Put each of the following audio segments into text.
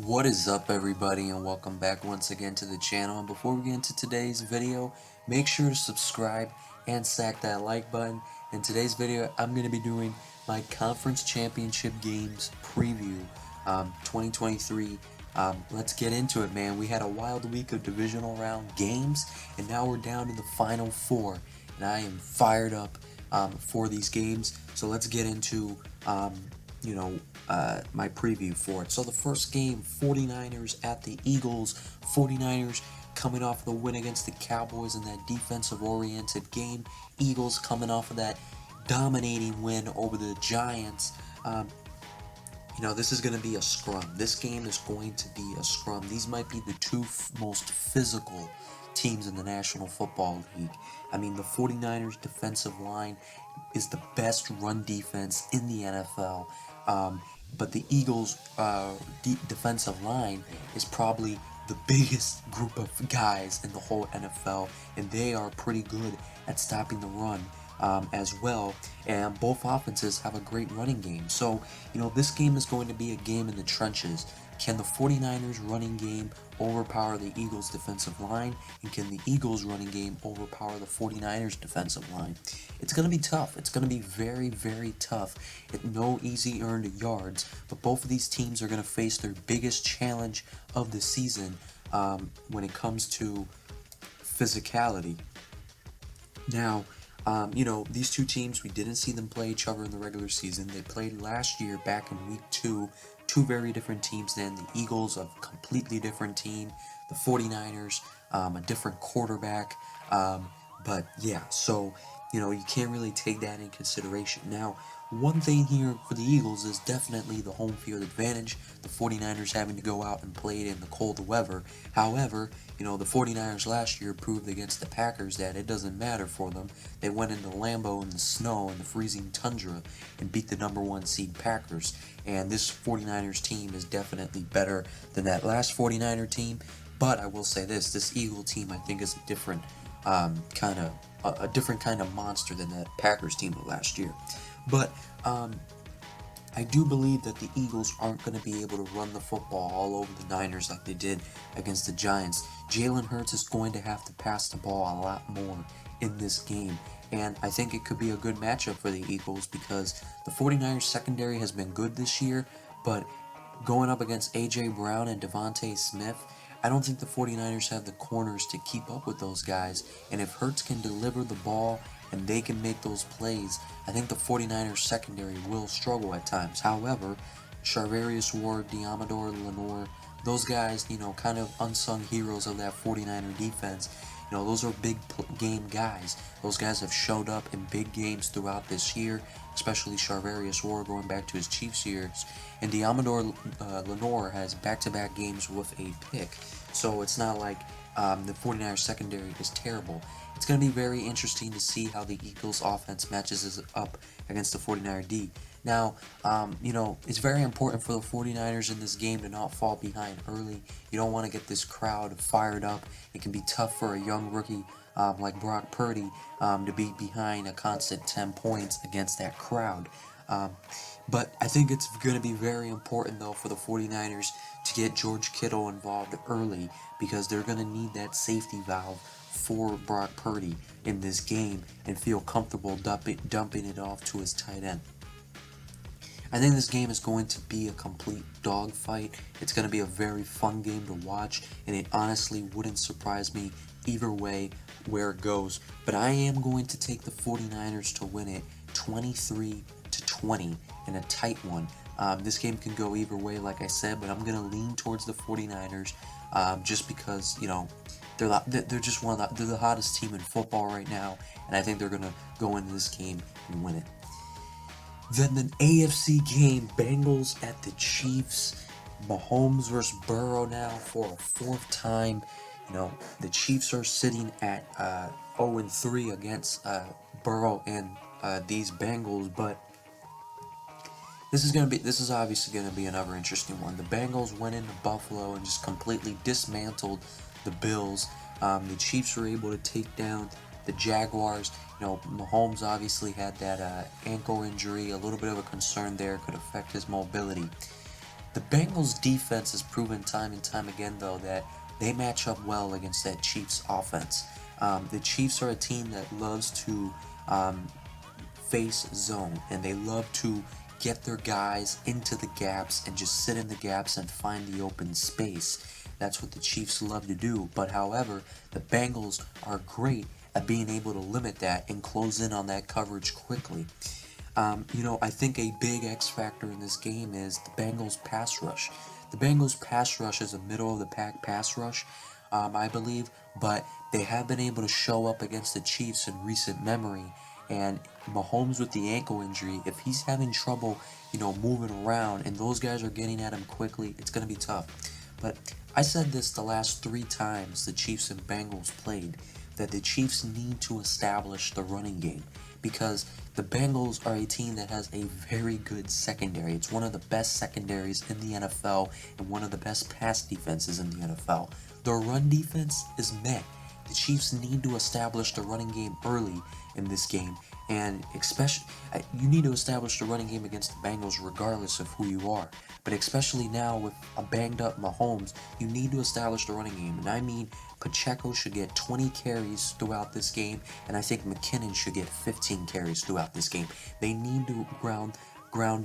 What is up, everybody, and welcome back once again to the channel. And before we get into today's video, make sure to subscribe and sack that like button. In today's video, I'm going to be doing my conference championship games preview 2023. Let's get into it, man. We had a wild week of divisional round games, and now we're down to the final four, and I am fired up for these games. So let's get into my preview for it. So the first game, 49ers at the Eagles. 49ers coming off the win against the Cowboys in that defensive-oriented game. Eagles coming off of that dominating win over the Giants. This is going to be a scrum. This game is going to be a scrum. These might be the two most physical teams in the National Football League. I mean, the 49ers defensive line is the best run defense in the NFL. But the Eagles' defensive line is probably the biggest group of guys in the whole NFL, and they are pretty good at stopping the run as well. And both offenses have a great running game. So, this game is going to be a game in the trenches. Can the 49ers running game overpower the Eagles defensive line? And can the Eagles running game overpower the 49ers defensive line? It's going to be tough. It's going to be very, very tough. No easy earned yards, but both of these teams are going to face their biggest challenge of the season when it comes to physicality. Now, these two teams, we didn't see them play each other in the regular season. They played last year back in week 2. Two very different teams then. The Eagles, a completely different team. The 49ers, a different quarterback. But yeah, so, you can't really take that in consideration. Now, one thing here for the Eagles is definitely the home field advantage. The 49ers having to go out and play it in the cold weather. However, the 49ers last year proved against the Packers that it doesn't matter for them. They went into Lambeau in the snow and the freezing tundra and beat the #1 seed Packers. And this 49ers team is definitely better than that last 49er team. But I will say this Eagle team I think is a different kind of monster than that Packers team of last year. But I do believe that the Eagles aren't going to be able to run the football all over the Niners like they did against the Giants. Jalen Hurts is going to have to pass the ball a lot more in this game. And I think it could be a good matchup for the Eagles because the 49ers secondary has been good this year, but going up against A.J. Brown and Devontae Smith, I don't think the 49ers have the corners to keep up with those guys. And if Hurts can deliver the ball and they can make those plays, I think the 49ers secondary will struggle at times. However, Charvarius Ward, Deommodore Lenoir, those guys, kind of unsung heroes of that 49er defense. Those are big game guys. Those guys have showed up in big games throughout this year, especially Charvarius Ward going back to his Chiefs years. And Deommodore Lenoir has back-to-back games with a pick. So it's not like the 49ers secondary is terrible. It's going to be very interesting to see how the Eagles offense matches up against the 49er D. Now, it's very important for the 49ers in this game to not fall behind early. You don't want to get this crowd fired up. It can be tough for a young rookie like Brock Purdy to be behind a constant 10 points against that crowd. But I think it's going to be very important, though, for the 49ers to get George Kittle involved early because they're going to need that safety valve for Brock Purdy in this game and feel comfortable dumping it off to his tight end. I think this game is going to be a complete dogfight. It's going to be a very fun game to watch, and it honestly wouldn't surprise me either way where it goes. But I am going to take the 49ers to win it 23-20 in a tight one. This game can go either way, like I said, but I'm going to lean towards the 49ers just because, they're just they're the hottest team in football right now, and I think they're going to go into this game and win it. Then the AFC game, Bengals at the Chiefs. Mahomes versus Burrow now for a fourth time. The Chiefs are sitting at 0-3 against Burrow and these Bengals, but this is obviously gonna be another interesting one. The Bengals went into Buffalo and just completely dismantled the Bills. The Chiefs were able to take down the Jaguars. Mahomes obviously had that ankle injury, a little bit of a concern there, could affect his mobility. The Bengals defense has proven time and time again, though, that they match up well against that Chiefs offense. The Chiefs are a team that loves to um, face zone, and they love to get their guys into the gaps and just sit in the gaps and find the open space. That's what the Chiefs love to do. But however, the Bengals are great at being able to limit that and close in on that coverage quickly. I think a big X factor in this game is the Bengals pass rush. The Bengals pass rush is a middle of the pack pass rush, I believe, but they have been able to show up against the Chiefs in recent memory. And Mahomes with the ankle injury, if he's having trouble, moving around and those guys are getting at him quickly, it's going to be tough. But I said this the last 3 times the Chiefs and Bengals played, that the Chiefs need to establish the running game because the Bengals are a team that has a very good secondary. It's one of the best secondaries in the NFL and one of the best pass defenses in the NFL. Their run defense is meh. The Chiefs need to establish the running game early in this game, and especially you need to establish the running game against the Bengals regardless of who you are. But especially now with a banged up Mahomes, you need to establish the running game. And I mean, Pacheco should get 20 carries throughout this game, and I think McKinnon should get 15 carries throughout this game. They need to ground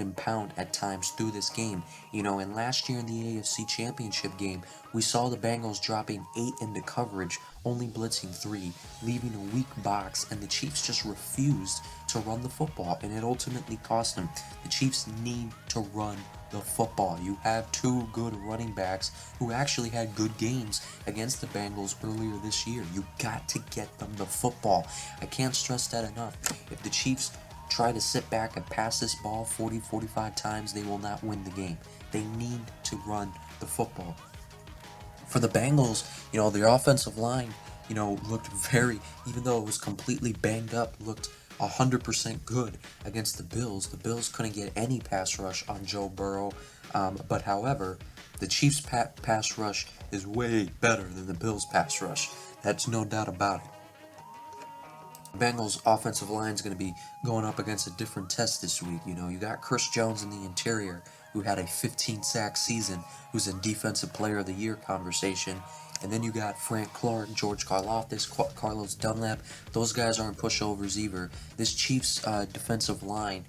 and pound at times through this game. And last year in the AFC Championship game, we saw the Bengals dropping 8 into coverage, only blitzing 3, leaving a weak box, and the Chiefs just refused to run the football, and it ultimately cost them. The Chiefs need to run the football. You have 2 good running backs who actually had good games against the Bengals earlier this year. You got to get them the football. I can't stress that enough. If the Chiefs try to sit back and pass this ball 40-45 times, they will not win the game. They need to run the football. For the Bengals, their offensive line, looked even though it was completely banged up, looked 100% good against the Bills. The Bills couldn't get any pass rush on Joe Burrow, but however, the Chiefs' pass rush is way better than the Bills' pass rush. That's no doubt about it. Bengals offensive line is going to be going up against a different test this week. You got Chris Jones in the interior, who had a 15-sack season, who's in Defensive Player of the Year conversation. And then you got Frank Clark, George Karlaftis, Carlos Dunlap. Those guys aren't pushovers either. This Chiefs defensive line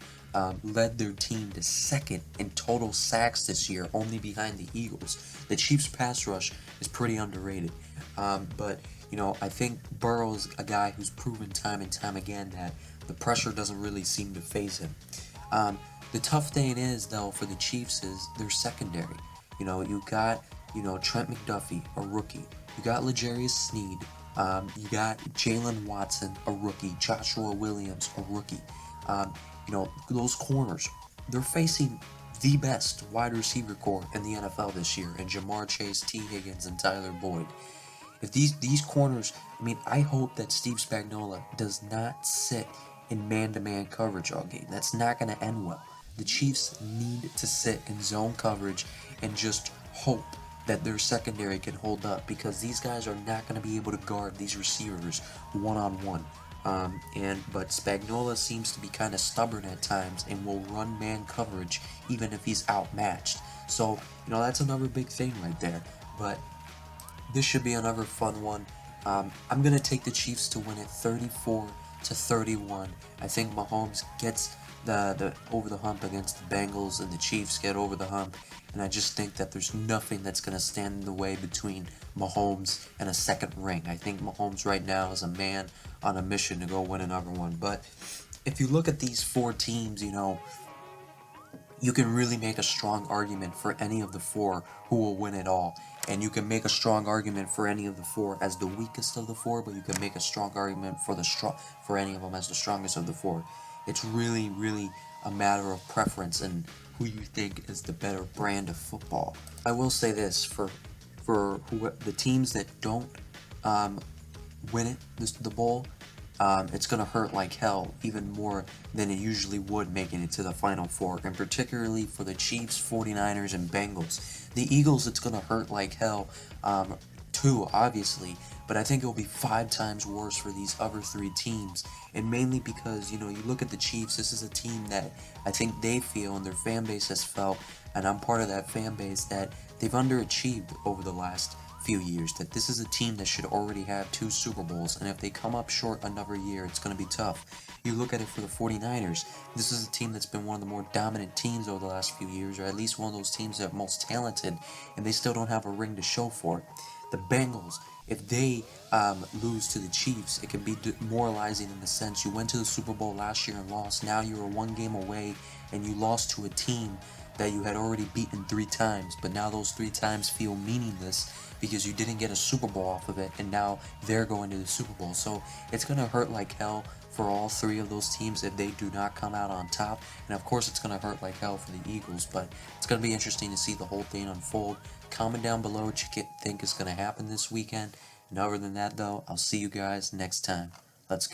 led their team to 2nd in total sacks this year, only behind the Eagles. The Chiefs pass rush is pretty underrated. But I think Burrow's a guy who's proven time and time again that the pressure doesn't really seem to faze him. The tough thing is, though, for the Chiefs is their secondary. You got, Trent McDuffie, a rookie. You got L'Jarius Sneed. You got Jalen Watson, a rookie. Joshua Williams, a rookie. Those corners, they're facing the best wide receiver core in the NFL this year, and Ja'Marr Chase, T. Higgins, and Tyler Boyd. If these corners, I hope that Steve Spagnuolo does not sit in man-to-man coverage all game. That's not going to end well. The Chiefs need to sit in zone coverage and just hope that their secondary can hold up, because these guys are not going to be able to guard these receivers one-on-one. But Spagnuolo seems to be kind of stubborn at times and will run man coverage even if he's outmatched. So, that's another big thing right there. But this should be another fun one. I'm going to take the Chiefs to win it 34-31. I think Mahomes gets the over the hump against the Bengals, and the Chiefs get over the hump. And I just think that there's nothing that's going to stand in the way between Mahomes and a second ring. I think Mahomes right now is a man on a mission to go win another one. But if you look at these 4 teams, you can really make a strong argument for any of the 4 who will win it all. And you can make a strong argument for any of the 4 as the weakest of the 4, but you can make a strong argument for any of them as the strongest of the 4. It's really, really a matter of preference and who you think is the better brand of football. I will say this, for the teams that don't win it, the bowl, it's going to hurt like hell, even more than it usually would making it to the Final Four, and particularly for the Chiefs, 49ers, and Bengals. The Eagles, it's going to hurt like hell, too, obviously, but I think it'll be 5 times worse for these other 3 teams, and mainly because, you look at the Chiefs, this is a team that I think they feel, and their fan base has felt, and I'm part of that fan base that they've underachieved over the last few years, that this is a team that should already have 2 Super Bowls, and if they come up short another year, it's going to be tough. You look at it for the 49ers, this is a team that's been one of the more dominant teams over the last few years, or at least one of those teams that are most talented, and they still don't have a ring to show for it. The Bengals, if they lose to the Chiefs, it can be demoralizing in the sense you went to the Super Bowl last year and lost. Now you were 1 game away and you lost to a team that you had already beaten 3 times, but now those 3 times feel meaningless because you didn't get a Super Bowl off of it, and now they're going to the Super Bowl. So it's going to hurt like hell for all 3 of those teams if they do not come out on top. And of course, it's going to hurt like hell for the Eagles, but it's going to be interesting to see the whole thing unfold. Comment down below what you think is going to happen this weekend. And other than that, though, I'll see you guys next time.